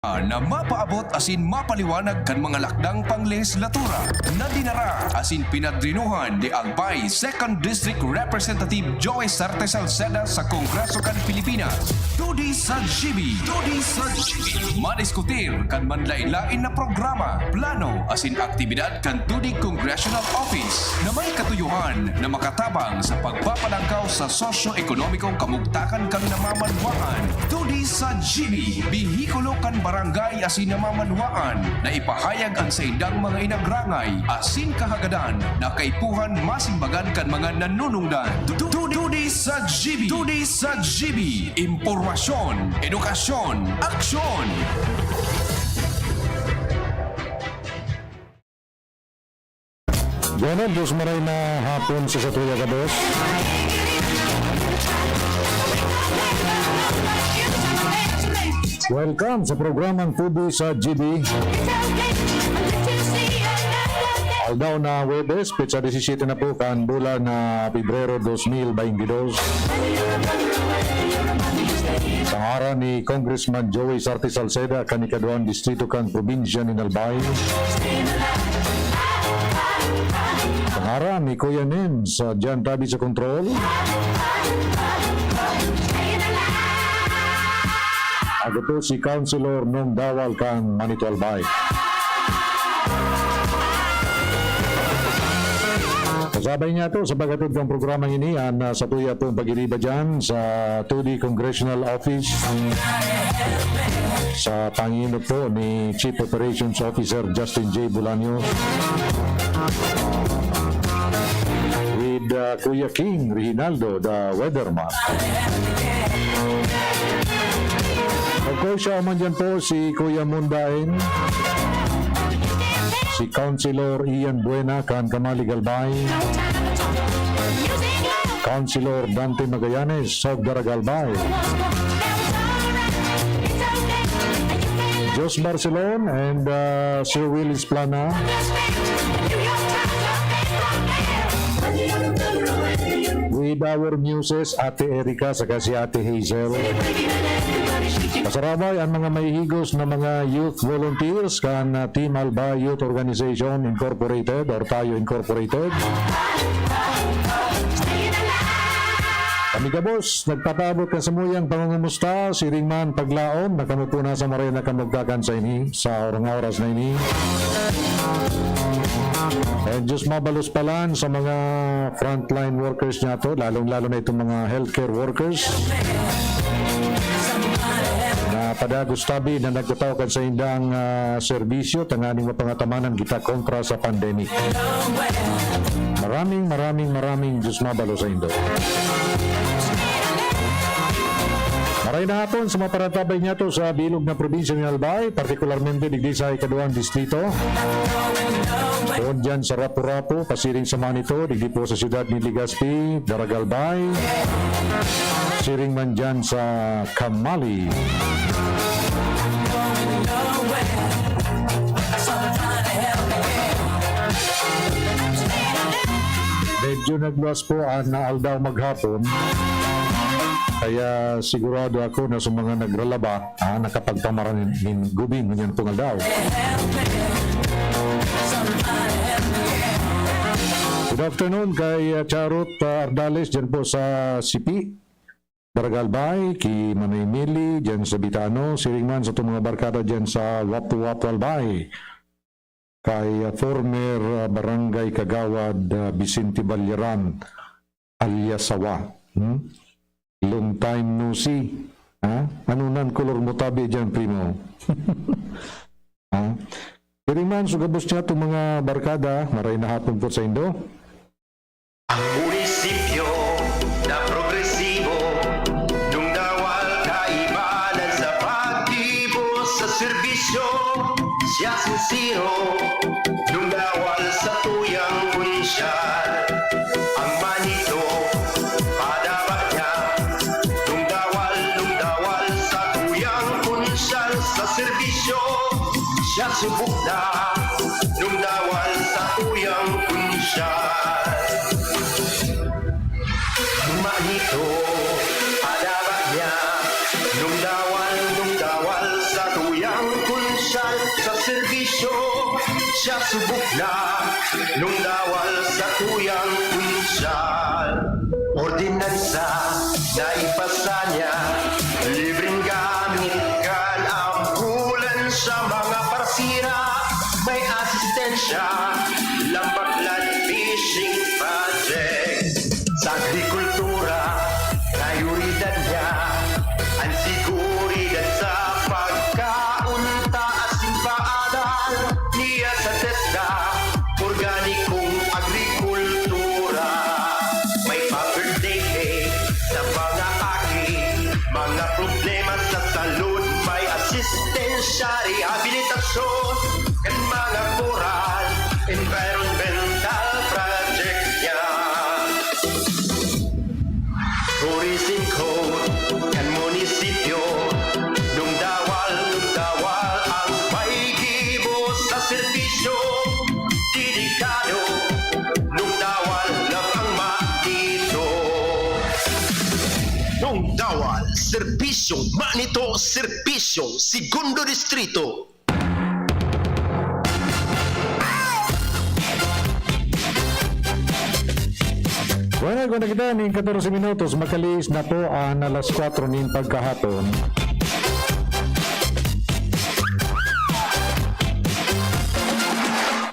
Na mapaabot asin mapaliwanag kan mga lakdang panglehislatura na dinara asin pinadrinuhan ni Albay 2nd District Representative Joey Sarte Salceda sa Kongreso kan Pilipinas. Tudi sa GB. Madiskutir kan manlain-lain na programa, plano asin aktibidad kan tudi Congressional Office na may katuyuhan na makatabang sa pagpapalangkaw sa sosyo-ekonomikong kamugtakan kan namamanwaan. Tudi sa GB. Bihikulo kan barangay asin namamanwaan na ipahayag ang sa indang mga inagrangay asin kahagadan na kaipuhan masimbagan kan mga nanunungdan. Tudi sa GB. Tudi sa GB. Impormasyon, edukasyon, aksyon. Ganon, Diyos maray na hapon sa Satuya Kabos. Welcome sa programang Tubi sa GB. Aldaw na Webes, petsa 17 na po kan bulan na Pebrero 2022. Sa araw ni Congressman Joey Sarte Salceda, kanikaduan distrito kan probinsya ni Albay. Sa araw ni Kuya Nin sa Jan Tabi sa Control. Ako po si Councilor Nong Dawal kang Manito Albay. Kasabay niya to sa pagkatid ng programang ini sa tuya pong pag-iriba dyan sa 2D Congressional Office sa pangino po ni Chief Operations Officer Justin J. Bulaño with Kuya King Reginaldo, the weatherman. Of course, siya man dyan po si Kuya Mundain, si Councilor Ian Buena kan Kamali Galbay, Councilor Dante Magallanes of Daragalbay, Jos Barcelon and Sir Willis Plana, with our muses Ate Erika saka si Ate Hazel. Kasarabay ang mga mahihigos na mga youth volunteers kan Team Albay Youth Organization Incorporated or Tayo Incorporated. Kami kabos, nagpapabot ka sa muyang pangungumusta, siringman paglaom, nakamupuna sa maray na kamugdakan sa ini, sa oras na ini. And just mabalos palan sa mga frontline workers niya to, lalong-lalo na itong mga healthcare workers. Padagos tabi na nagtatawakan sa indang serbisyo tanganing mapangatamanan kita kontra sa pandemic. Maraming Diyos mabalo sa indo. Maray na hapon sa mga paratabay niya to sa bilog na probinsya ng Albay, partikularmente digdi sa ikaduang distrito. Doon dyan sa Rapu-Rapu, pasiring sa Manito, digdi po sa siyudad ni Legazpi, Daragalbay, siring man dyan sa Kamali. Medyo nagluwas po na aldaw maghapon. Kaya sigurado ako na sa mga naglalaba, nakapagtamaran ng gubing ganyan pong aldaw. Good afternoon kay Charot Ardales dyan po sa Sipi, Daragalbay, kay Manay Mili dyan sa Bitano, siringman sa itong mga barkada dyan sa Wapu-Wapu Albay, kay former Barangay Kagawad Vicente Balyaran alias Sawa. Long time no see. Ano nan color mo tabi dyan, primo? Siringman, sugabos niya itong mga barkada, maray na hapon po sa Indo. Ang munisipyo na progresibo, nung dawal kaibanan sa pagtibo sa serbisyo, siya sincero, nung dawal sa tuyang punsyal. Ang Manito, padaba niya, nung dawal sa tuyang punsyal sa serbisyo, siya subok na, nung dawal sa tuyang punsyal. Manito, padaba niya, nung dawal sa tuyang asistensya sa serbisyo. Siya subok na nung dawal sa tuyang kunsyal. Ordinansa na ipasa niya, libreng gamit kan ambulan sa mga parsira. May asistensya, lambaklan fishing project. Sa agrikultura, prioridad niya, ang siguridad sa pagkaunta asin paadal niya sa TESDA, organikong agrikultura. May pa-birthday sa mga aki, mga problema sa salud, may asistensya, rehabilitasyon, kan mga moral, environmental project niya. Tourism code kan munisipyo, nung dawal ang may gibo sa serbisyo. Dedikado, nung dawal lang ang matito. Nung dawal, serbisyong manito, serbisyong segundo distrito. Bueno, kung nakita ni 14 minutos, makalis na po ang alas 4 ng pagkahapon.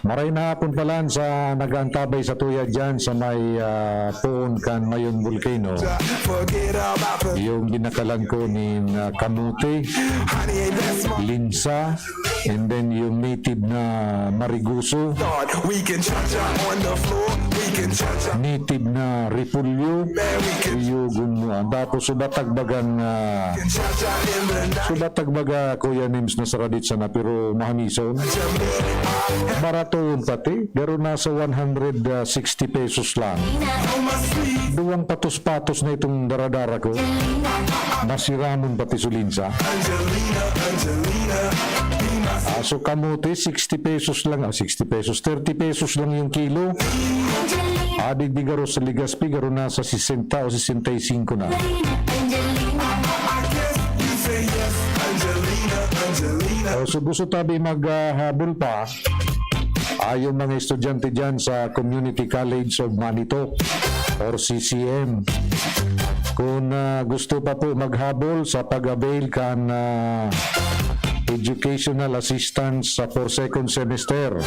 Maray na hapon palan sa nagantabay sa tuya dyan sa may Poon kan Mayon Volcano. Yung binakalan ko ni Kamute, Linsa, and then yung native na Mariguso, We can cha-cha on the floor. We can cha-cha. native na Ripulyo, yung gumuan. Tapos subatagbagan Cha-cha in the night. subatagbaga Kuya Nims na saradit sana pero mahamison. Baraton pati, pero nasa 160 pesos lang. On my sleeve. Duwang patos-patos na itong daradara ko. Nasiramon pati sulinsa. Angelina, Angelina. Be my So kamote, 60 pesos lang. 60 pesos, 30 pesos lang yung kilo. Adig di garo sa Ligaspi, garo nasa 60 o 65 na. I guess you say yes. Angelina, Angelina. So gusto tabi maghabol pa, yung mga estudyante dyan sa Community College of Manito or CCM. Kung gusto pa po maghabol sa pag-avail kan educational assistance for second semester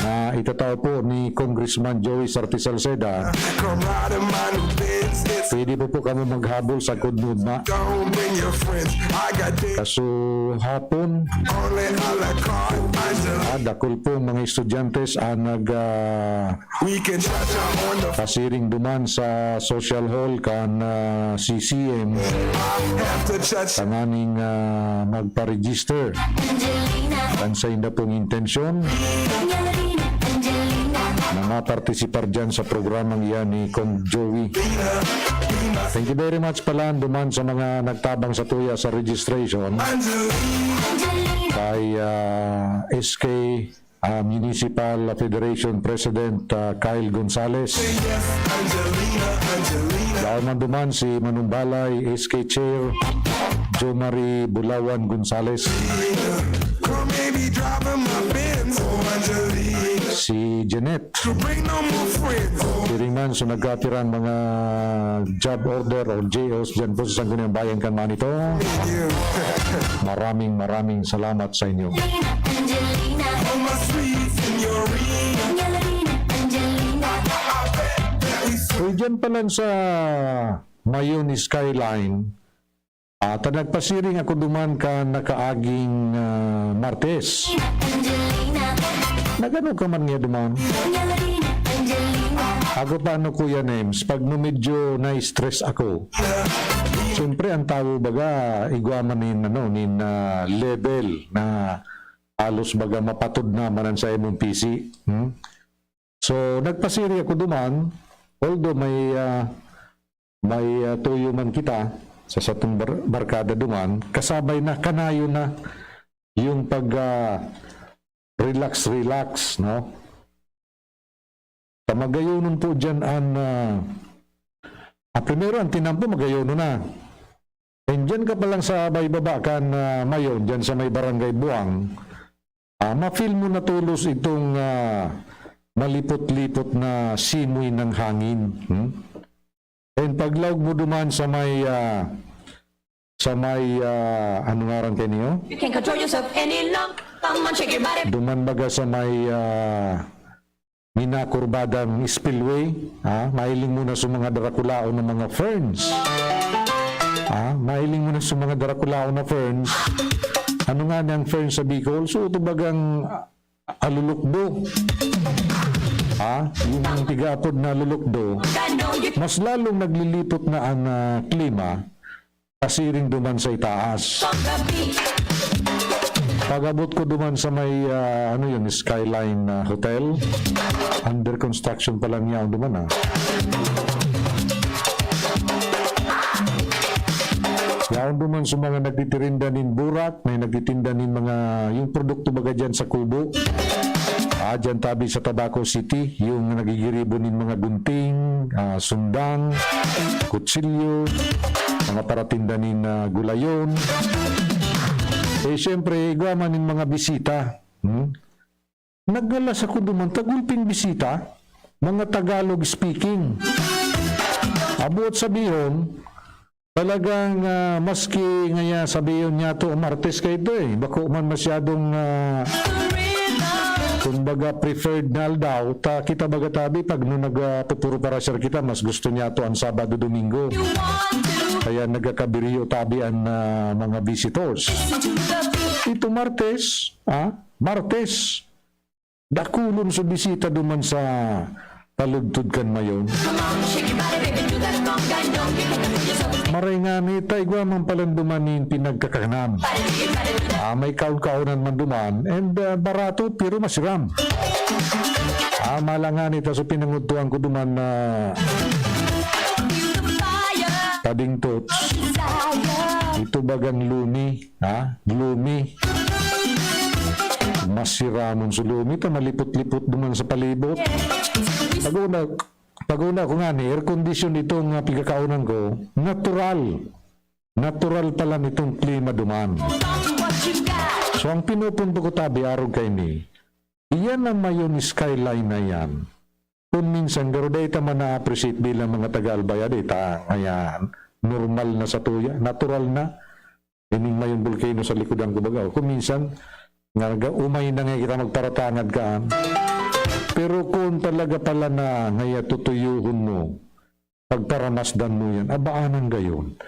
na itatao po ni Congressman Joey Sarti Salceda, Come ride in my new Benz. It's pwede po kami maghabol sa Kudnud na. don't bring your friends. I got this Kaso hapon, only a la carte. Angelina. dakol po mga estudyantes nag We can cha-cha on the kasiring duman sa social hall kan CCM have to cha-cha. tanganing magpa-register kan sa inda pong intensyon na mapartisipar dyan sa programang yan ni Kong Joey. Thank you very much pala duman sa mga nagtabang sa tuya sa registration Angelina. kay SK Municipal Federation President Kyle Gonzales. Yes, Angelina, Angelina. Dahil man duman si Manumbalay, SK Chair, Jo Marie Bulawan Gonzales, Come maybe driving my Benz. Oh, Angelina. si Jeanette, To bring no more friends. Oh, Tiringman sa nagkatiran mga job order o JOs dyan po sa Sangguniang Bayan kan Manito. you. Maraming salamat sa inyo. On my sleeve, senorita. I bet that we So dyan pa lang sa Mayon Skyline, at nagpasiring ako duman ka nakaaging Martes. Nagano ka man nga duman? Ako paano Kuya Names, pag no medyo na-stress ako, siyempre ang tao baga, igwaman nin level na halos baga mapatod na manan sa imong PC. So, nagpasiri ako duman, although may tuyo man kita sa satong barkada duman, kasabay na, kanayo na yung pag relax, no? Magayonon po dyan ang primero ang tinampo magayono na. And dyan ka pa lang sa may baba kan Mayon, dyan sa may Barangay Buang, ma-feel mo na tulos itong malipot-lipot na simoy ng hangin. And paglawag mo duman sa may ano nga rin kayo niyo? You can't control yourself any longer. Come on, shake your body. Duman baga sa may minakurbadang spillway, mahiling mo na sa mga darakulao ng mga ferns. Mahiling mo na sa mga darakulao na ferns. Ano nga niyang ferns sa Bicol? So ito bagang alulukdo. Yung tigapod na alulukdo, I know you mas lalong naglilipot na ang klima kasi rin duman sa itaas. on the beat. Pag-abot ko duman sa may Skyline Hotel, under construction pa lang yan duman Yaon duman sa mga nagtitirinda nin burak, may nagtitinda nin mga yung produkto baga dyan sa Kubo. Dyan tabi sa Tabaco City, yung nagigiribo nin mga gunting, sundang, kutsilyo, mga paratinda nin gulayon. Siyempre, igaman nin mga bisita. Naggalas ako duman, tagulping bisita, mga Tagalog speaking. Abot sabihin, talagang maski ngaya sabihin niya to Martes kayo ito bako man masyadong kumbaga preferred na daw kita baga tabi pag nung nagpupuro para sir kita mas gusto niya to ang Sabado Domingo kaya nagkakabiriyo tabi ang mga visitors ito Martes Martes dakulon sa bisita duman sa taludtod kan mayon. Come on, shake your body, baby. Do that conga. I know you can't control yourself. Maray nga ni tayo man palang dumanin pinagkakanan. May kaun-kaunan man duman and barato pero masiram. Malangan ito sa pinangutuan ko duman na tabing tots. Ito bagang lumi. Lumi. Masiramon sa lumi. Ito malipot-lipot duman sa palibot. Pag-una ko nga ni, air condition itong pigkakaunan ko, natural pala nitong klima duman. So ang pinupunto ko tabi arog kay ni, iyan ang mayon skyline na yan. Kung minsan, garo data man na-appreciate bilang mga Tagalbaya, data ngayon, normal na sa tuya, natural na, ining mayon volcano sa likodan ko baga. Kung minsan, umay na nga kita magparatangad kaan, pero kung talaga pala na ngaya tutuyuhon mo, pagparamasdan mo yan, abaanan gayon.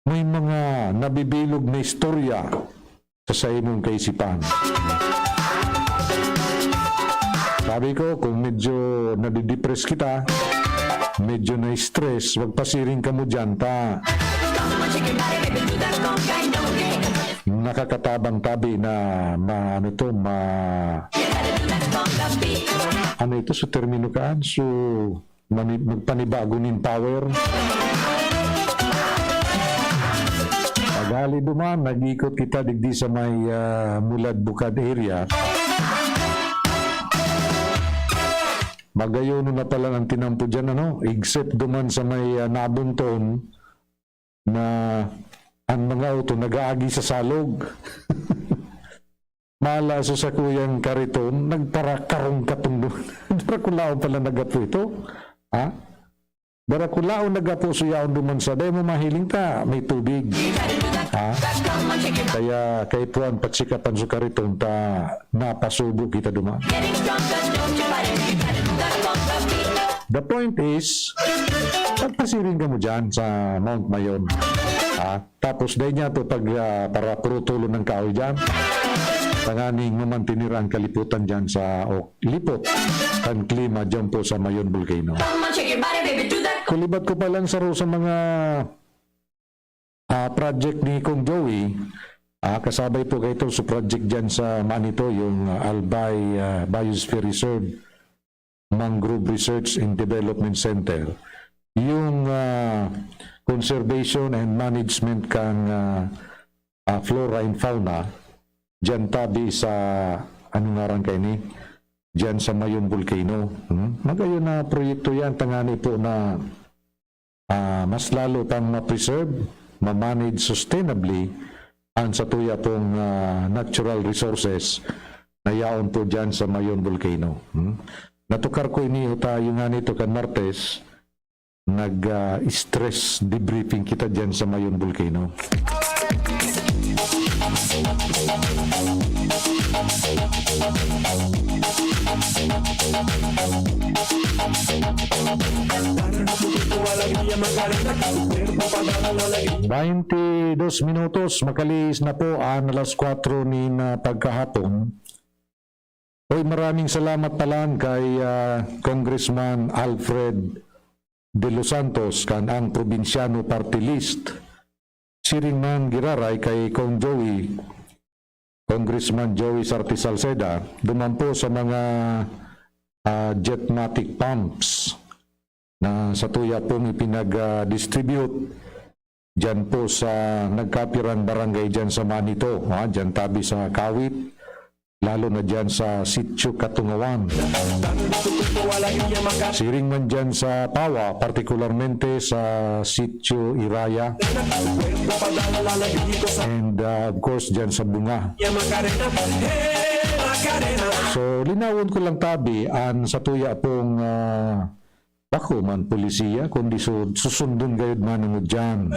May mga nabibilog na istorya sa imong kaisipan. Sabi ko, kung medyo nadidepress kita, medyo na-stress, wag pasiring ka mo dyan, Come on, shake your body, baby. Do that conga. I know you can't control yourself. nakakatabang tabi na ano ito sa termino kaan, so magpanibago nin power. Pagali duman, nag-ikot kita digdi sa may Mulad Bukad area. Magayon na pala ang tinampo dyan, except duman sa may Nabunton na ang mga auto nag-aagi sa salog. Malaso sa kuyang kariton, nagparakarong katong doon. Barakulao pala nagapo ito. Barakulao nagapo suyaon duman sa day mo mahiling ta, may tubig. Kaya kay Puan patsikapan sa kariton ta napasubo kita duman. The point is, pagpasirin ka mo dyan sa Mount Mayon. Tapos dahil niya ito para puro ng kaoy dyan. Tanganing mamantinira ang kaliputan dyan sa lipot ang klima dyan po sa Mayon Volcano. Kulibat ko pa lang sa mga project ni Kong Joey. Kasabay po kayo sa project dyan sa Manito, yung Albay Biosphere Reserve Mangrove Research and Development Center. Yung conservation and management kang flora and fauna dyan tabi sa ngaran kayo ni dyan sa Mayon Volcano. Magayon na proyekto yan, tangani po na mas lalo pang ma-preserve ma-manage sustainably ang sa tuya pong natural resources na yaon po dyan sa Mayon Volcano. Natukar ko ini tayo nga nito kan Martes, nag-stress debriefing kita dyan sa Mayon Volcano. Dos minutos, makalis na po ang alas 4 ni na pagkahapon. Oy, maraming salamat talang kay Congressman Alfred De Los Santos kan ang probinsyano party list. Siring man giraray kay Kong Joey, Congressman Joey Sarti Salceda, dumampo sa mga jetmatic pumps na sa tuya pong ipinag-distribute dyan po sa nagkapirang barangay dyan sa Manito, dyan tabi sa Kawit, lalo na dyan sa Sitio Katungawan. Siring man dyan sa Pawa, partikularmente sa Sitio Iraya, and of course dyan sa Bunga. So linawon ko lang tabi an sa tuya pong ako man polisiya, kundi susundon gayud man ang dyan.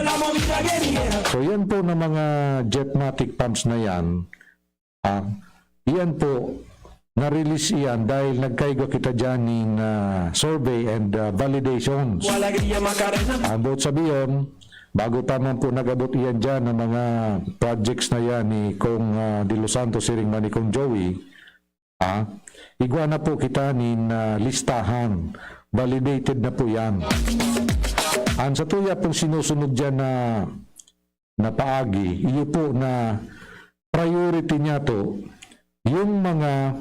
So yan po na mga jetmatic pumps na yan, yan po, na-release yan dahil nagkaigo kita dyan ng survey and validations. Abot sabiyon, bago pa man po nag-abot yan dyan ng mga projects na yan ni Kong De Los Santos, siring man ni Kong Joey, igwa na po kita ng listahan. Validated na po yan. Ang sa tuya pong sinusunod dyan na paagi, iyo po na priority niya to, yung mga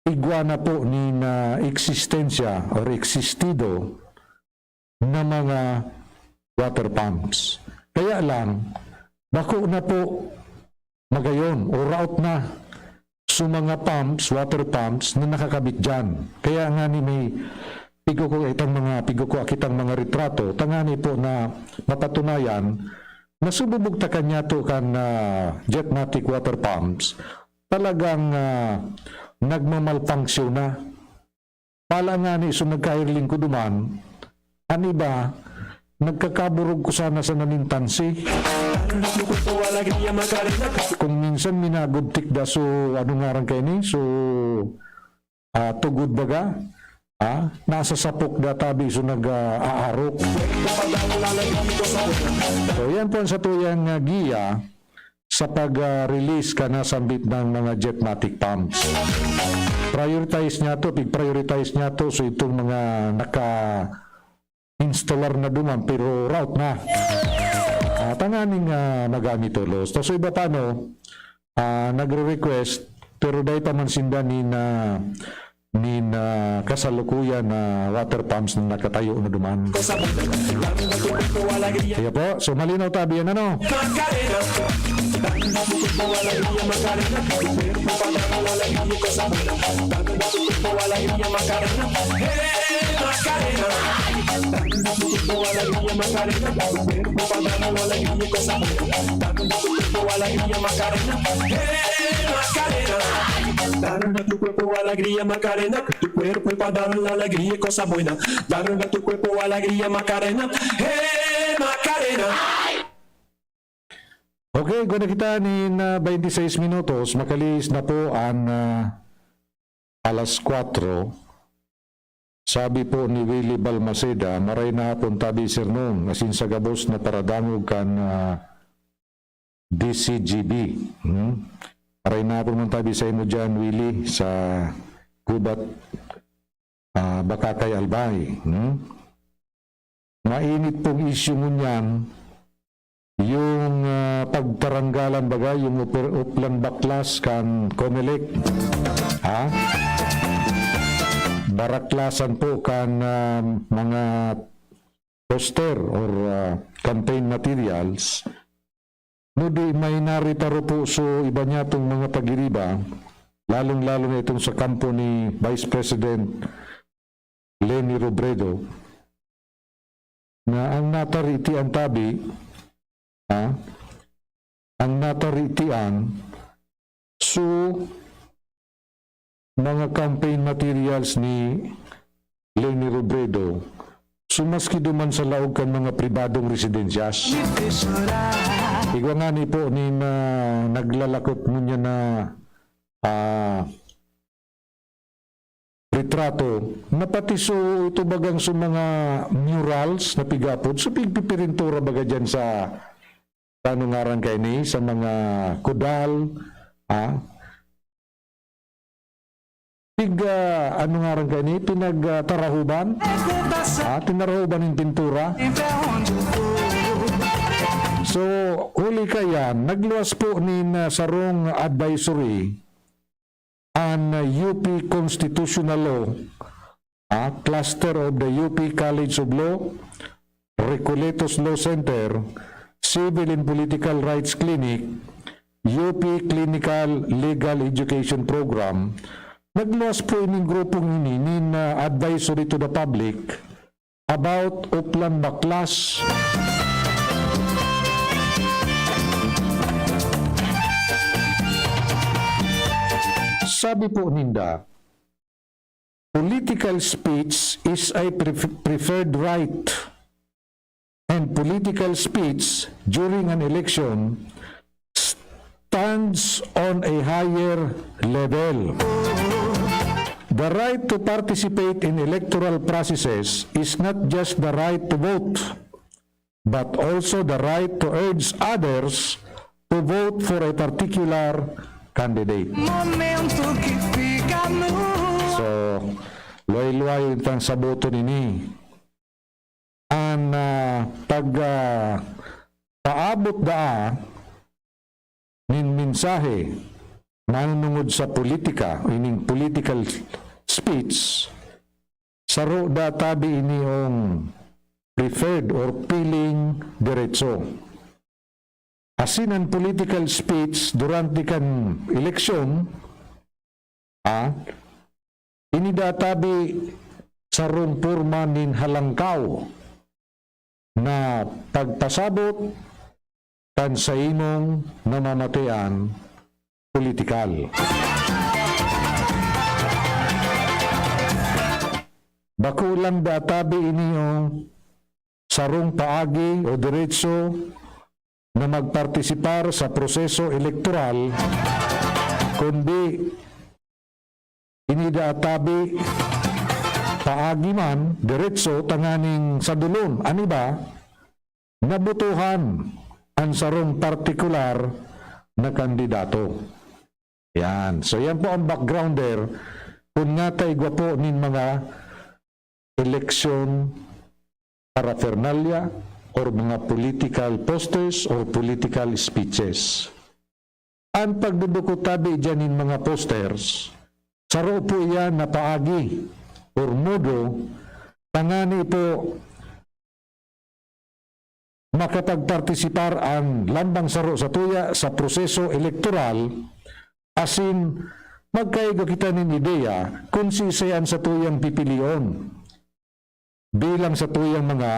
igwa na po ni na eksistensya or existido na mga water pumps. Kaya lang, bako na po magayon o route na sa mga pumps, water pumps na nakakabit dyan. Kaya nga ni may pigo ko akitang mga retrato, tangani po na mapatunayan na sububugta kanya to kan jetmatic water pumps talagang nagmamalfunction na. Pala nga ni so nagkairling ko duman, ani ba, nagkakaburog ko sana sa nanintansi. Kung minsan minagudtik da so ano nga rin kayo ni, so tugod baga, nasa sapok da tabi so nag-aarok. So yan po sa tuyang giya sa pag-release ka na sambit ng mga jetmatic pumps. Prioritize niya to, so itong mga naka-installer na duman, pero route na. Tanganing magamit ulos. So iba pa no, nagre-request, pero dahil pa man sinda ni kasalukuyan na water pumps na nakatayo na duman. Kaya po, so malinaw tabi yan ano? Daron a tu cuerpo alegría Macarena, tu cuerpo es para dar la alegría y cosa buena. Daron a tu cuerpo alegría Macarena, hey Macarena. Okay, guna kita ni 26 minutos, makalis na po ang alas 4. Sabi po ni Willie Balmaceda, maray na hapon tabi sir nung, asin sa gabos na paradangog kan DCGB. Maray na hapon man tabi sa ino dyan, Willie, sa Gubat, Bakakay, Albay. Mainit pong issue mo niyan, yung pagtaranggalan bagay, yung uplan baklas kan Comelec. Baraklasan po kan mga poster or campaign materials. No di may naritaro po so iba niya itong mga pagiriba, lalong-lalo na itong sa kampo ni Vice President Leni Robredo, na ang natariti ang tabi ang nataritian so mga campaign materials ni Leni Robredo sumaski duman sa laog kan mga pribadong residensyas. Igwa nga ni po ni na naglalakot mo niya na retrato na pati so ito bagang sa mga murals na pigapod so pigpipirintura baga dyan sa tanungaran kay ni sa mga kudal ano nga rin kay ni pinagtarahuban tinarahuban yung pintura so huli kayan nagluwas po ni sarong advisory an UP Constitutional Law, cluster of the UP College of Law, Recoletos Law Center, Civil and Political Rights Clinic, UP Clinical Legal Education Program, nagluwas po ining grupong ini na advisory to the public about Uplan Baklas. Sabi po ninda, political speech is a preferred right and political speech during an election stands on a higher level. The right to participate in electoral processes is not just the right to vote, but also the right to urge others to vote for a particular candidate. So, luay-luay itang saboto nini. Ang paabot da nin mensahe manunungod sa politika, ining political speech, saro da tabi iniyong preferred or piling diretso. Asin ang political speech durante kan eleksyon, inidatabi sarong purma nin halangkaw na pagpasabot kan sa imong namamatayan politikal. Bakulang databi iniyong sarong paagi o diretso na magpartisipar sa proseso elektoral, kundi inidatabi paagi man, diretso, tanganing sa dulon. Ani ba? Nabutuhan ang sarong partikular na kandidato. Yan. So yan po ang backgrounder kung nga tayo gwapo nin mga eleksyon paraphernalia or mga political posters or political speeches. Ang pagdudukot-tabi dyan ng mga posters, saro po yan na paagi or modo, tangani po makapagpartisipar ang lambang saro sa tuya sa proseso elektoral, asin magkaigo kita ng ideya kung sisayan sa tuyang pipilion bilang sa tuyang mga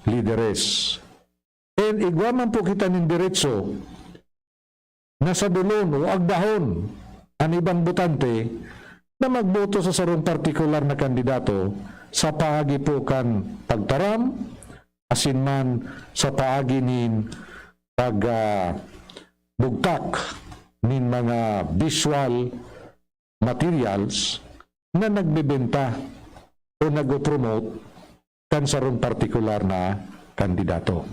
lideres. And igwaman po kita ng diretso na sa dulon o agdahon ang ibang botante na magboto sa sarong partikular na kandidato sa paagi po kan pagtaram asin man sa paagi nin pagbugtak nin mga visual materials na nagbebenta o nag-promote kan sarong partikular na kandidato.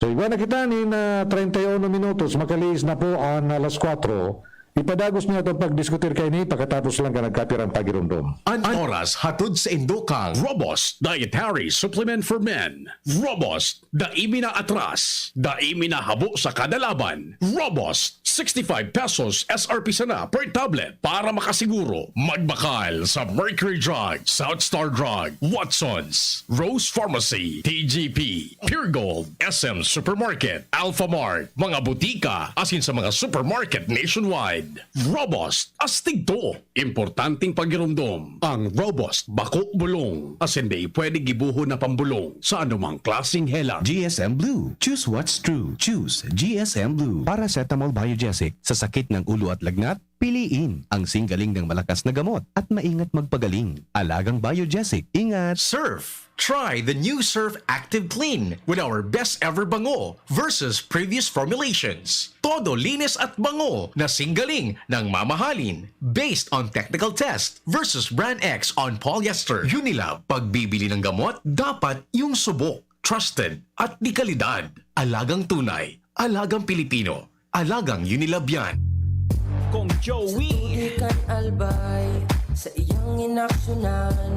So, iba na kita ni na 31 minutos, makalis na po ang alas 4. Ipadagos niya itong pagdiskutir kayo ni pagkatapos lang ka nagkapirang pagirundom. An oras hatod sa Indokang Robust Dietary Supplement for Men. Robust, daimi na atras, daimi na habo sa kada laban. Robust, 65 pesos SRP sana per tablet para makasiguro. Magbakal sa Mercury Drug, South Star Drug, Watsons, Rose Pharmacy, TGP, Pure Gold, SM Supermarket, Alpha Mart, mga butika, asin sa mga supermarket nationwide. kalidad. Robust, astig to. Importanteng pagirumdom. Ang Robust, bako bulong. As hindi pwede gibuho na pambulong sa anumang klaseng hela. GSM Blue. Choose what's true. Choose GSM Blue. Paracetamol Biogesic. Sa sakit ng ulo at lagnat, piliin ang singgaling ng malakas na gamot at maingat magpagaling. Alagang Biogesic. Ingat! Surf. Try the new Surf Active Clean with our best ever bango versus previous formulations. Todo linis at bango na singgaling ng mamahalin based on technical test versus Brand X on polyester. Unilab, pagbibili ng gamot, dapat yung subok, trusted at di kalidad. Alagang tunay, alagang Pilipino, alagang Unilab yan. Kong Joey Ikan albay sa iyang inaksyonan,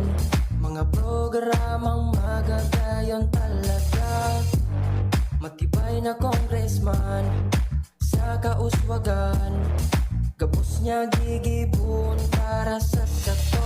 mga programang magagayon talaga. Matibay na congressman sa kauswagan, gabos niya gigibon para sa kato.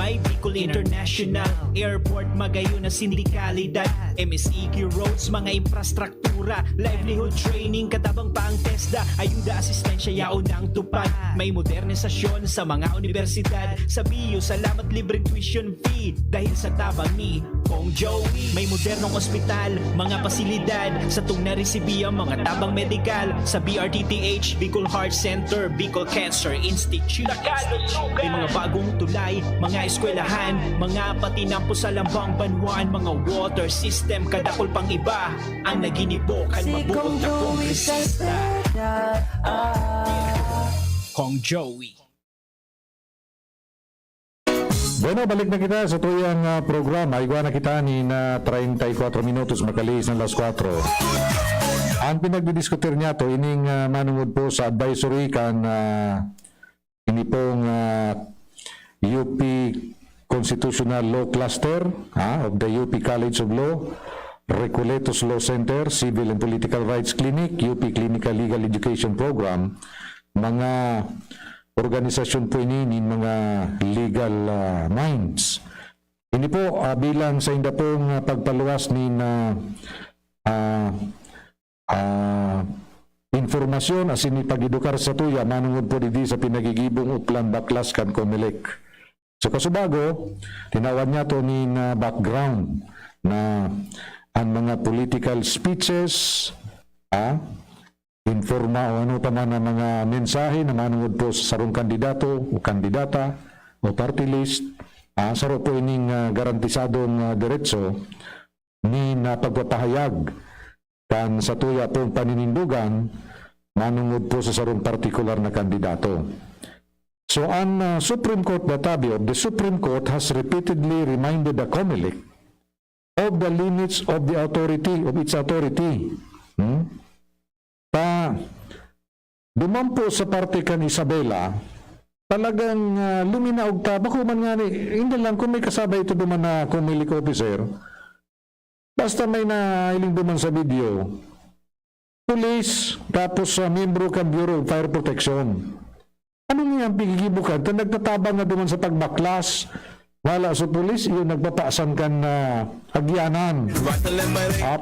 May Bicol International Airport, magayon na sindikalidad, MSEQ roads, mga infrastruktura, livelihood training, katabang pa ang TESDA, ayuda, asistensya, yaon ang tupad. May modernisasyon sa mga universidad, sa BIO, salamat libreng tuition fee, dahil sa tabang ni Kong Joey. May modernong ospital, mga pasilidad, sa tung naresibiya, mga tabang medikal, sa BRTTH, Bicol Heart Center, Bicol Cancer Institute. May mga bagong tulay, mga eskwelahan, mga patinampo sa lambang banwan, mga water system, kadakol pang iba ang naginibokan, mabuot na kongresista. Kong Joey. Bueno, balik na kita sa tuyang programa. Igwa na kita ni na 34 minutos makalis ng las 4. Ang pinagdidiskutir niya to, ining manungod po sa advisory kan ini pong UP Constitutional Law Cluster of the UP College of Law, Recoletos Law Center, Civil and Political Rights Clinic, UP Clinical Legal Education Program, mga organisasyon po ini ng mga legal minds. Ini po bilang sa inda pong pagpaluwas ni na informasyon as inipagidukar sa tuya manungod po didi sa pinagigibong uplan baklas kan Comelec. So kasubago, tinawan niya to ni na background na ang mga political speeches, informa o ano pa man ang mga mensahe na manungod po sa sarong kandidato o kandidata o party list, saro po ining garantisadong diretso ni na pagpapahayag kan sa tuya pong paninindugan manungod po sa sarong partikular na kandidato. So ang Supreme Court Batabio, the Supreme Court has repeatedly reminded the COMELEC of the limits of the authority, of its authority. Dumampo sa parte kan Isabela, talagang luminaog ta, bako man nga ni, hindi lang kung may kasabay ito duman na COMELEC officer, basta may nailing duman sa video, police, tapos miyembro kan Bureau of Fire Protection. Ano niya ang pigigibukan? Kung nagtatabang na duman sa pagbaklas, wala sa pulis, yun nagpapaasan kan agyanan.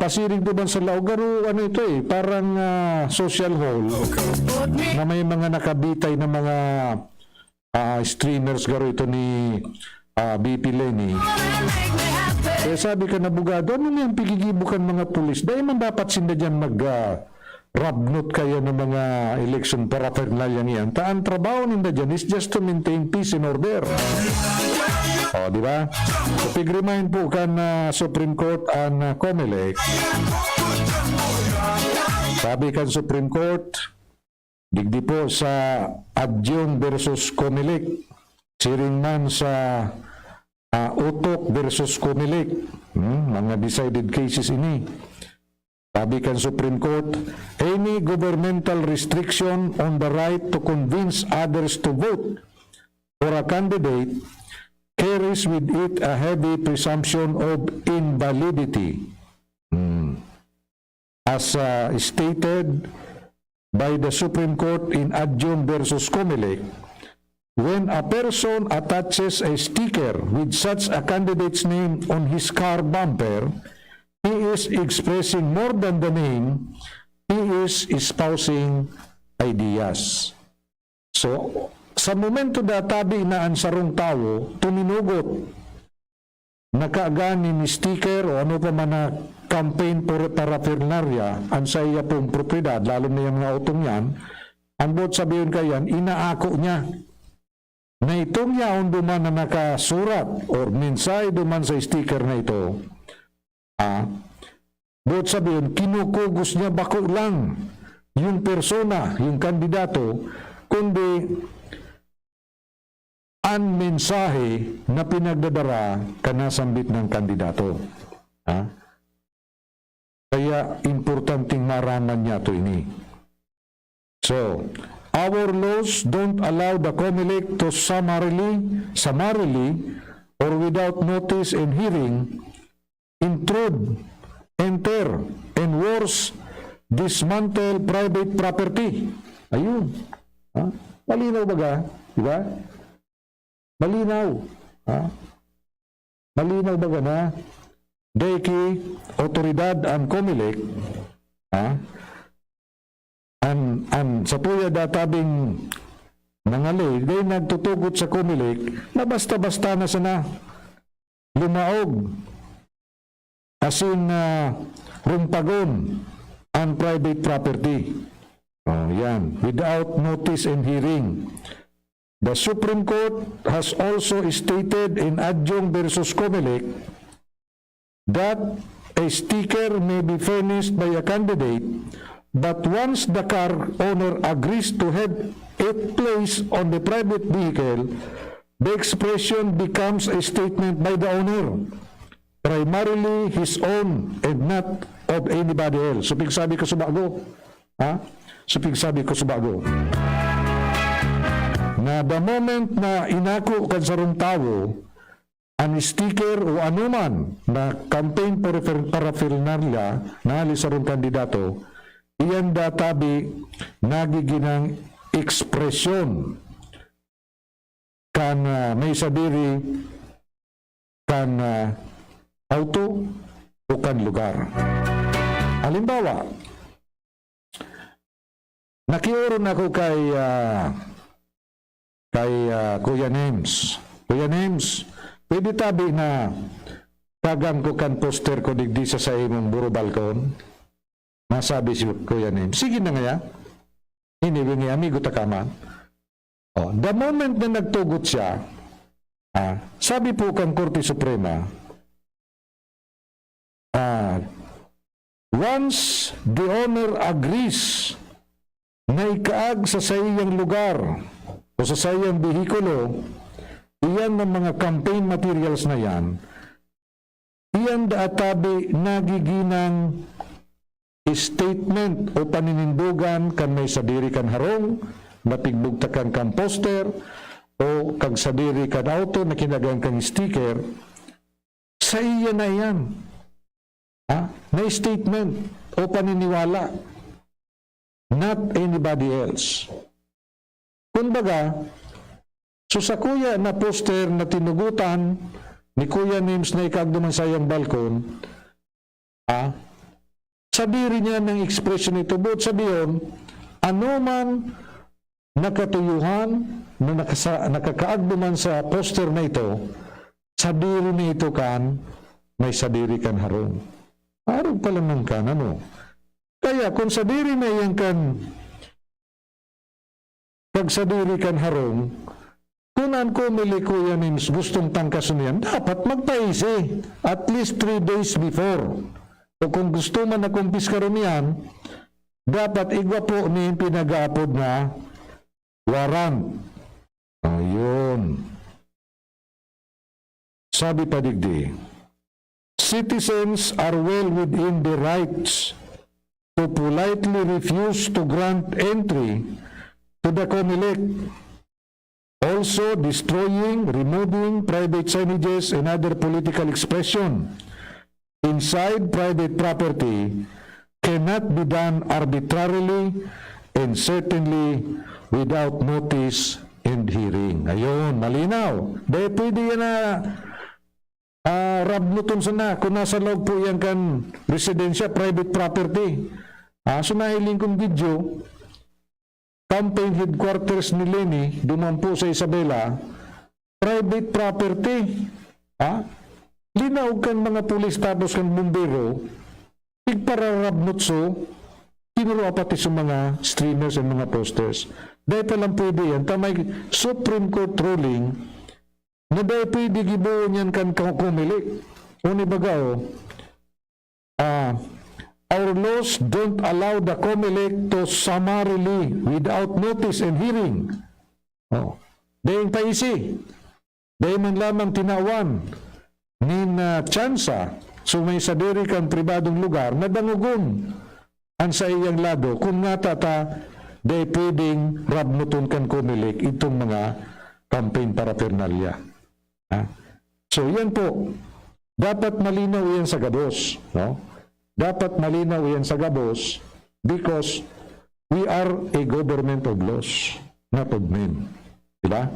Pasiring duman sa laugaro, ano ito parang social hall na may mga nakabitay na mga streamers garo ito ni BP Lenny. Kaya sabi ka na bugado, ano niya ang pigigibukan mga pulis? Dahil man dapat sinda dyan rabnot kayo ng mga election paraphernalia yan. Ang trabaho ninda dyan is just to maintain peace and order. O, di ba? So, pig-remind po kan Supreme Court ang COMELEC. Sabi kan Supreme Court, digdi po sa Adjun versus COMELEC, siring man sa Utok versus COMELEC, mga decided cases ini. Sabi kan Supreme Court, any governmental restriction on the right to convince others to vote for a candidate carries with it a heavy presumption of invalidity. As stated by the Supreme Court in Adjun versus COMELEC, when a person attaches a sticker with such a candidate's name on his car bumper, he is expressing more than the name, he is espousing ideas. So, sa momento na tabi na ang sarong tao, tuminugot, nakaagani ni sticker o ano pa man na campaign for paraphernalia, ang sa iya pong propriedad, lalo na yung mga utong yan, ang bot sabihin kayan, inaako niya. Na itong yaon duman na nakasurat or mensahe duman sa sticker na ito, bot sabihin, kinukugos niya bako lang yung persona, yung kandidato, kundi ang mensahe na pinagdadara kanasambit ng kandidato. Kaya importanteng maraman niya ito ini. So, our laws don't allow the COMELEC to summarily or without notice and hearing intrude, enter, and worse, dismantle private property. Ayun. Malinaw ba ga? Diba? Malinaw. Malinaw ba ga na? Deki, otoridad ang COMELEC, an sa tuya databing nangalay, day nagtutugot sa COMELEC na basta-basta na sana lumaog asin rumpagon ang private property. Yan, without notice and hearing. The Supreme Court has also stated in Adjong versus COMELEC that a sticker may be furnished by a candidate, but once the car owner agrees to have it placed on the private vehicle, the expression becomes a statement by the owner, primarily his own and not of anybody else. So, pigsabi ko sa bago. So, pigsabi ko sa bago. Na the moment na inako kan sarong tao, ang sticker o anuman na campaign paraphernalia na alisarong kandidato, iyan databi nagiginang ekspresyon kan may sabiri kan auto o kan lugar. Halimbawa, nakiuron ako kay Kuya Names. Kuya Names, pwede tabi na tagang ko kan poster ko digdi sa imong buro balkon. Nasabi si Kuya Names, sige na nga, iniwingi amigo takaman. The moment na nagtugot siya, sabi po kang Korte Suprema, once the owner agrees na ikaag sa sayang lugar o sa sayang behikulo, iyan ng mga campaign materials na yan, iyan daatabi nagiginang statement o paninindugan kan may sadiri kan harong, napigbugtakan kan poster, o kag sadiri kan auto na kinagang kan sticker, sa iya na yan. Na statement o paniniwala, not anybody else. Kumbaga, so sa kuya na poster na tinugutan ni Kuya Names na ikagduman sa iyang balkon, sadiri niya ng expression nito, but sabihin, ano man nakatuyuhan na nakakaagduman sa poster na ito, sadiri na ito kan, may sadiri kan harong. Harong pala ng kan, ano? Kaya kung sadiri na yan kan, pag sadiri kan harong, kung ang COMELEC Kuya Names gustong tangkasun yan, dapat magpaisi at least 3 days before. O kung gusto man na kumpiska rin yan, dapat igwa po ni pinag-aapod na warrant. Ayun. Sabi pa digdi, citizens are well within the rights to politely refuse to grant entry to the COMELEC. Also, destroying, removing private signages and other political expression inside private property cannot be done arbitrarily and certainly without notice and hearing. Ayun, malinaw. Dahil pwede yan na rabnuton sana kung nasa loob po yan kan residensya, private property. So nahiling kong video, campaign headquarters ni Leni, dumampo sa Isabela, private property. Ha? Linaw kan mga pulis tapos kan bumbero, tigpararabnotso, kinuro pati sa mga streamers and mga posters. Dahil palang pwede yan, tamay Supreme Court ruling, na dahil pwede gibuon yan kan kumili. Uni baga our laws don't allow the COMELEC to summarily, without notice and hearing. Dahil paisi, dahil man lamang tinawan, nin tsansa, sumay sa diri kang pribadong lugar, na dangugon ang sa iyang lado, kung nga tata, dahil pwedeng rabnuton kan COMELEC itong mga campaign paraphernalia. So yan po, dapat malinaw yan sa gabos. No? Dapat malinaw yan sa gabos because we are a government of laws, not of men. Diba?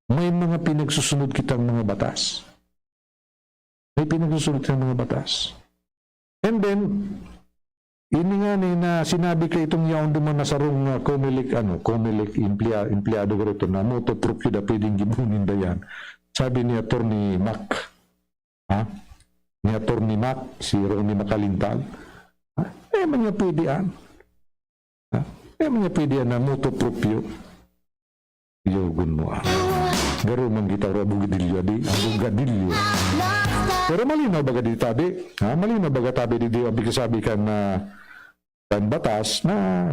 May mga pinagsusunod kitang mga batas. May pinagsusunod kitang mga batas. And then, ini nga na sinabi kay itong yaon duman na sarong COMELEC, empleyado ko rito na moto proof yun na pwedeng gibunin da yan. Sabi ni Atty. Mac, ni Atty. Mac, si Ronnie Makalintag, mga pwede yan. Mga pwede yan na moto proof yun. Yogun mo Garo man kita ro bugidilyo di, ang gadilyo. Pero malinaw baga di tabi, malinaw baga tabi di abig sabi kan kan batas na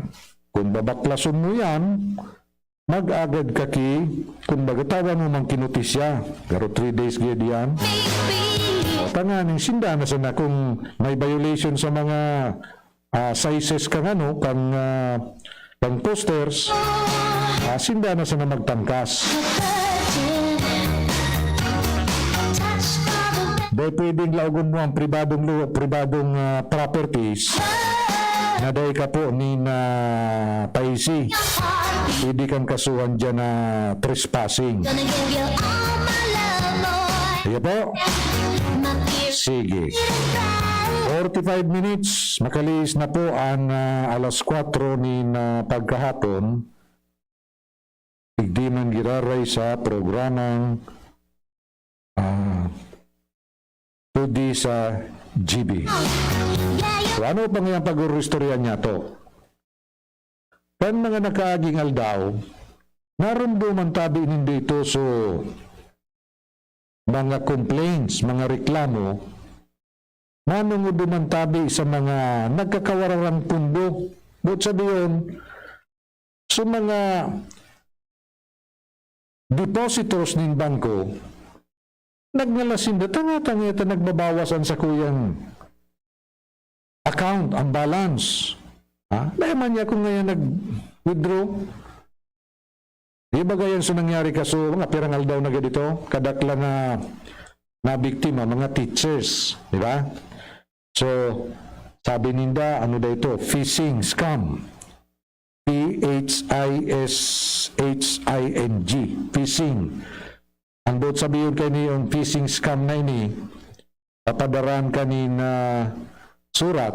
kung babaklason mo yan, mag-agad kaki, kung bagatawan mo mang kinutisya, garo 3 days gaya diyan. Tanganing sinda na sana kung may violation sa mga sizes kang kang posters, sinda na sana magtangkas. Dahil pwedeng laugon mo ang pribadong properties na dahil ka po ni na paisi. Pwede kang kasuhan dyan na trespassing. Iya po? Sige. 45 minutes. Makalis na po ang alas 4 ni na pagkahapon. Hindi man giraray sa programang tudi sa GB. So, ano pa ngayang pag-uristorya niya to? Kan mga nakaaging aldaw, narumduman tabi hindi ito so mga complaints, mga reklamo, nanunguduman tabi sa mga nagkakawararang pundo. But sabihin, sa mga depositors ng bangko, nagnalasin na tanga-tangita nagbabawasan sa kuyang account, ang balance. Dahil man niya kung ngayon nag-withdraw, di ba gayan sa nangyari kaso, mga pirangal daw na ganito, kadakla na biktima, mga teachers, di ba? So, sabi ninda, ano daw ito? Phishing scam. P-H-I-S-H-I-N-G. Phishing. Ang bot sabihin kayo yung phishing scam na ini, papadaraan ka ni na surat,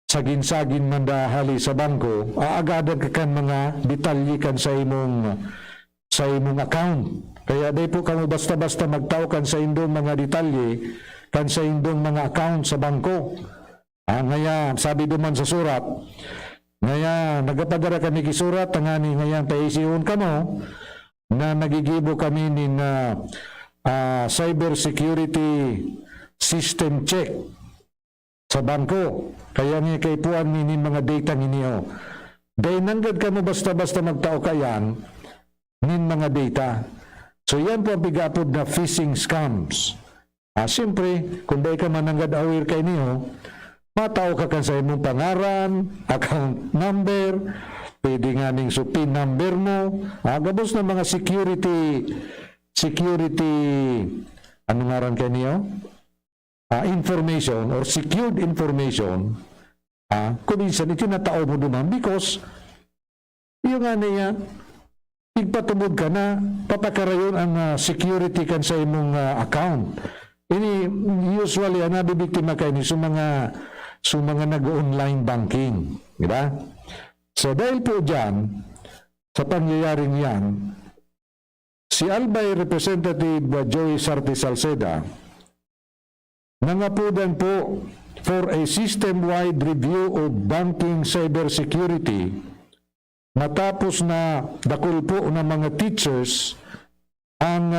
sagin-sagin man dahali sa bangko, aagadan ka kan mga detalye kan sa imong account. Kaya di po kamo basta-basta magtao kan sa indong mga detalye, kan sa indong mga account sa bangko. Ngaya, sabi duman sa surat, ngaya, nagapadara kami kisurat, tangani ngayon paisiyon ka mo, na nagigibo kami ni cyber security system check sa bangko. Kaya nga kay puan ni mga data ninyo. Dahil nanggad ka mo basta-basta magtao kayan nin mga data. So yan po ang bigapod na phishing scams. Siyempre, kung dahil ka mananggad aware kay niyo, matao ka kan sa imong pangaran, account number, pwede nga ning PIN number mo, gabos na mga security, ano nga ran kay niyo? Information or secured information, kung minsan ito natao mo duman because yung nga niya, igpatubod ka na, papakarayon ang security kan sa imong account. Ini usually nabibiktima kayo ni sa mga nag-online banking, di ba? So dahil po dyan, sa pangyayaring yan, si Albay Representative Joey Sarte Salceda nangapudan po for a system-wide review of banking cybersecurity matapos na dakul po ng mga teachers ang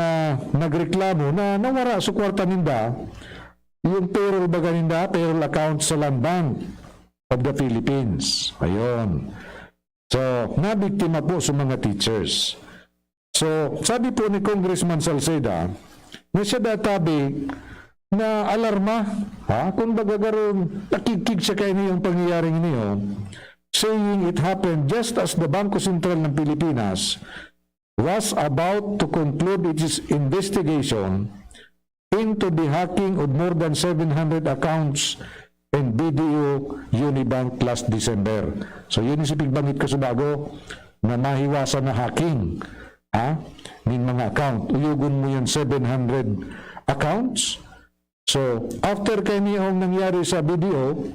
nagreklamo na nawara sa kwarta ninda yung payroll baga ninda, payroll account sa Land Bank of the Philippines. Ayun. So, nabiktima po sa mga teachers. So, sabi po ni Congressman Salceda na siya databi na alarma, kung bagagaroon, nakikig siya kayo niyong pangyayaring niyo, saying it happened just as the Bangko Sentral ng Pilipinas was about to conclude its investigation into the hacking of more than 700 accounts in BDO Unibank last December. So yun yung sipigbangit ko sa bago na mahiwasan na hacking ng mga account. Uyugon mo yung 700 accounts. So after kaniyong nangyari sa BDO,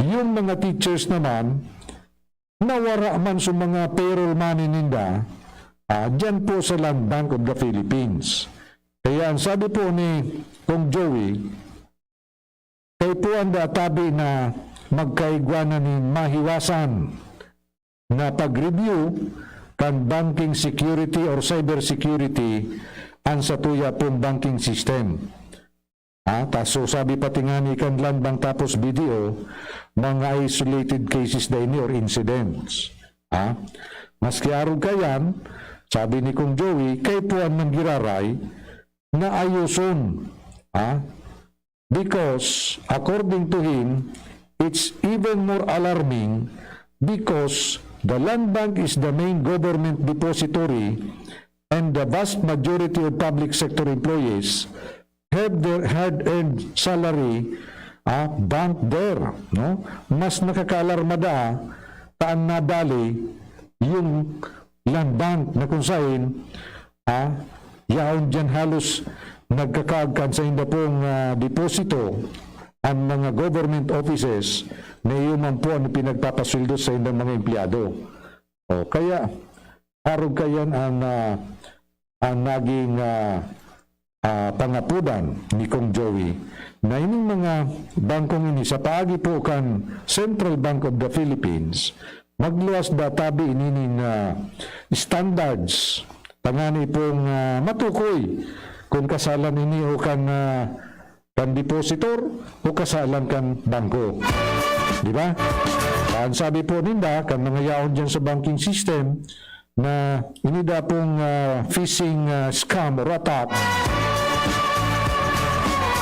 yung mga teachers naman nawara man sa mga payroll money ninda dyan po sa Land Bank of the Philippines. Kaya ang sabi po ni Kong Joey, kay po ang databi na magkaigwanan ni mahiwasan na pag-review kan banking security or cyber security ang satuya pong banking system. So sabi pati nga ni kan Land Bank tapos BDO, mga isolated cases na ini or incidents. Maski arog kayan, sabi ni Kong Joey, kay po ang manggiraray na ayuson. Because according to him, it's even more alarming because the Land Bank is the main government depository and the vast majority of public sector employees have their hard-earned salary bank there. No? Mas nakakaalarmada taan nadali yung Land Bank na kung saan yaon dyan halos nagkakaagkan sa inda pong deposito ang mga government offices na iyon po ang pinagpapasweldo sa indang mga empleyado. Kaya harog kayan ang naging pangapudan ni Kong Joey na ining mga bangkong ini sa paagi po kan Central Bank of the Philippines magluwas databi inining standards pangani pong matukoy kung kasalan ini o kan depositor o kasalan kan bangko. Di ba? Ang sabi po ninda kan mga yaon dyan sa banking system na inida pong phishing scam or attack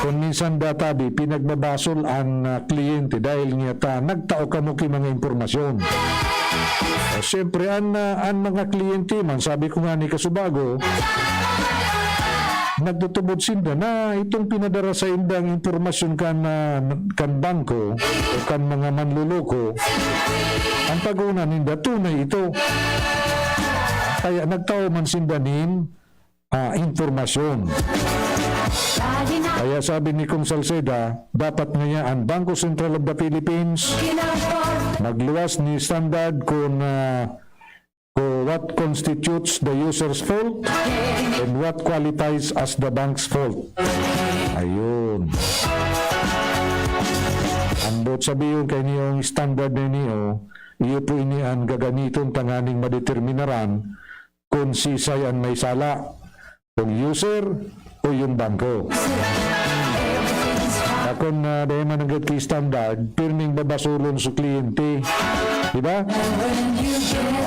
kung minsan databi pinagbabasol ang kliyente dahil niya nagtao ka mo mga impormasyon. Siyempre ang mga kliyente man sabi ko nga ni Kasubago nagtutubod sinda na itong pinadara sa indang impormasyon kan bangko o kan mga manluloko ang pag-una ninda tunay ito. Kaya nagtao man sindanin informasyon. Kaya sabi ni Kong Salceda, dapat ngayon ang Bangko Sentral of the Philippines magluwas ni standard kung what constitutes the user's fault and what qualifies as the bank's fault. Ayun. Andot sabihin kay niyong standard na niyo, iyo po ini ang gagamiton tanganing madeterminaran kung si sayan may sala, kung user o yung bangko. Kung dahil managad kay standard, pirming babasulon sa kliyente. Diba?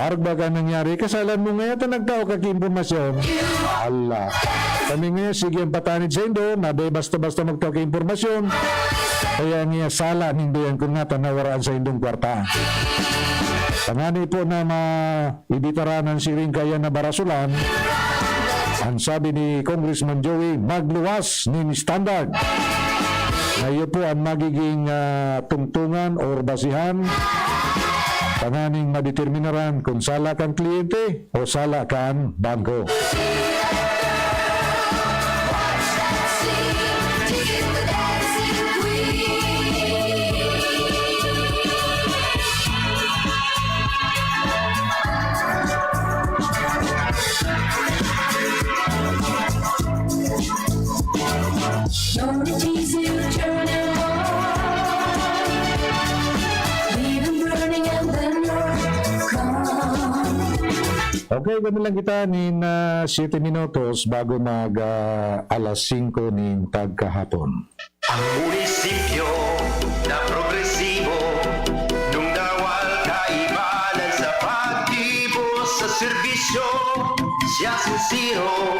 Arag baga nangyari, kasalan mo ngayon nagtao kaki-impormasyon. Ala. Kami ngayon, sige ang patanid sa indo, naday basta-basta magtao kaki-impormasyon. Kaya ngayon, sala nindo yan kung nga tanawaraan sa indong kwarta. Pangani po na maibitaranan si rin kaya na barasulan, ang sabi ni Congressman Joey, magluwas ni standard. Ngayon po ang magiging tungtungan o basihan panganing madeterminaran kung sala kang kliyente o sala kang bangko. Okay, ganun lang kita nin 7 minutos bago mag alas 5 nin tagkahapon. Ang munisipyo na progresibo nung dawal kaibanan sa pagtibo sa serbisyo siya sincero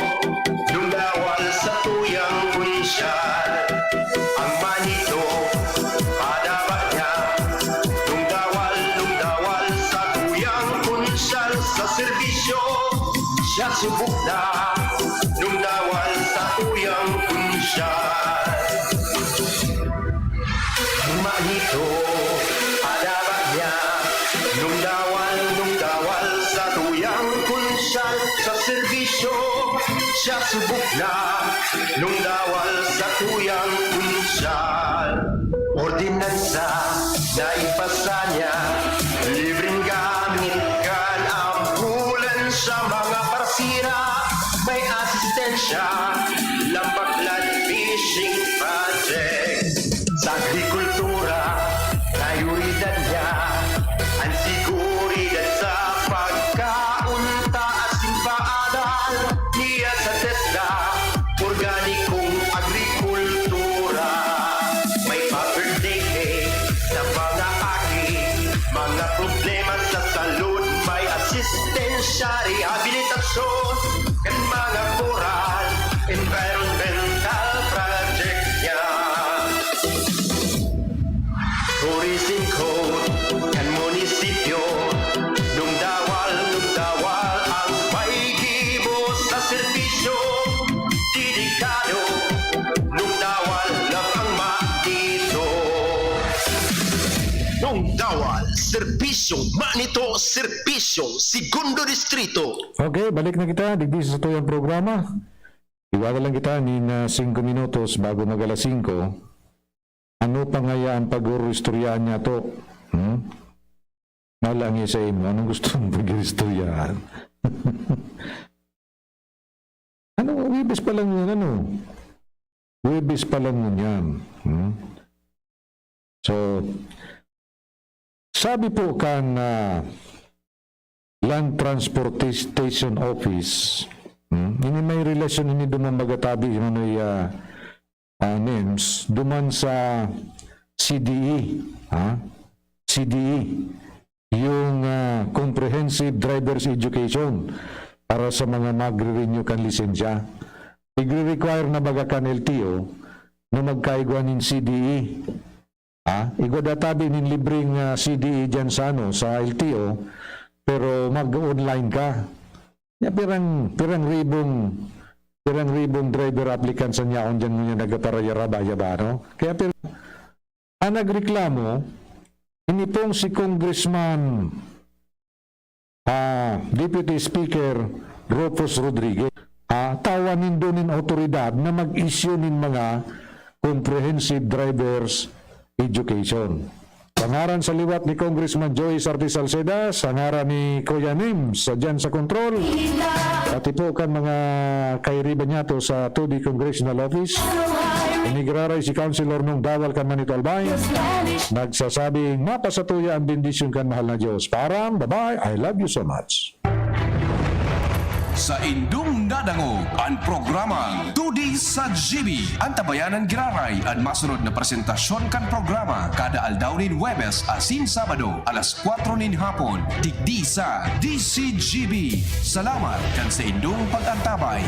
nung dawal sa tuyang kunsyal ang manito padaba niya nung dawal sa tuyang kunsyal sa serbisyo siya subok na nung dawal sa tuyang kunsyal ang manito padaba niya nung dawal sa tuyang kunsyal sa serbisyo siya subok na nung dawal sa tuyang kunsyal ordinansa na ipasa niya libreng gamit kan ambulan sa mga parsira may asistensya lambaklan fishing project sa agrikultura prioridad niya ang siguridad sa pagkaunta asin paadal niya sa TESDA organikong agrikultura may pa-birthday sa mga aki mga problema sa salud may asistensya rehabilitasyon kan mga koral environmental project niya tourism code kan munisipyo nung dawal ang paigibo sa serbisyo dedikado nung dawal lang ang matito nung dawal serbisyong manito serbisyong segundo distrito. Okay, balik na kita. Digdi sa tuyang programa. Iwala lang kita nin 5 minutos bago mag alas 5. Ano pa nga yan pag-urustoryaan niya to? Malang sa imo. Anong gusto mong pag-urustoryaan? Ano? Webis pa lang yun. Ano? Webis pa lang yun yan. So, sabi po kan Land Transportation Office, ini may relasyon ini duman magatabi yung names duman sa CDE, CDE, yung Comprehensive Driver's Education para sa mga magre-renew kan lisensya. I-require na baga kan LTO na magkaigwan ng CDE. Igodatabi ng libreng CDE dyan sa LTO, pero mag-online ka. Pirang ribong driver applicants niya kung dyan mo niya nagaparayarabaya, no? Kaya ang nagreklamo, ini pong si Congressman Deputy Speaker Rufus Rodriguez, tawanin doon ng otoridad na mag-issue ng mga Comprehensive Driver's Education. Sangaran sa liwat ni Congressman Joey Sardi Salceda, sangaran ni Kuya Nims dyan sa control, pati po kan mga kairiban niya to sa 2D Congressional Office. Inigraray si Councilor nung dawal kan Manito Albay, nagsasabing mapasatuya ang bendisyon kan mahal na Diyos. Param, bye-bye, I love you so much. Sa indung nadangog ang programang Tudi sa GB. Ang tabayanan giraray ang masunod na presentasyon kan programa kada aldaw nin Huwebes asin Sabado alas 4 nin hapon digdi sa DCGB. Salamat kan sa indung pag-antabay.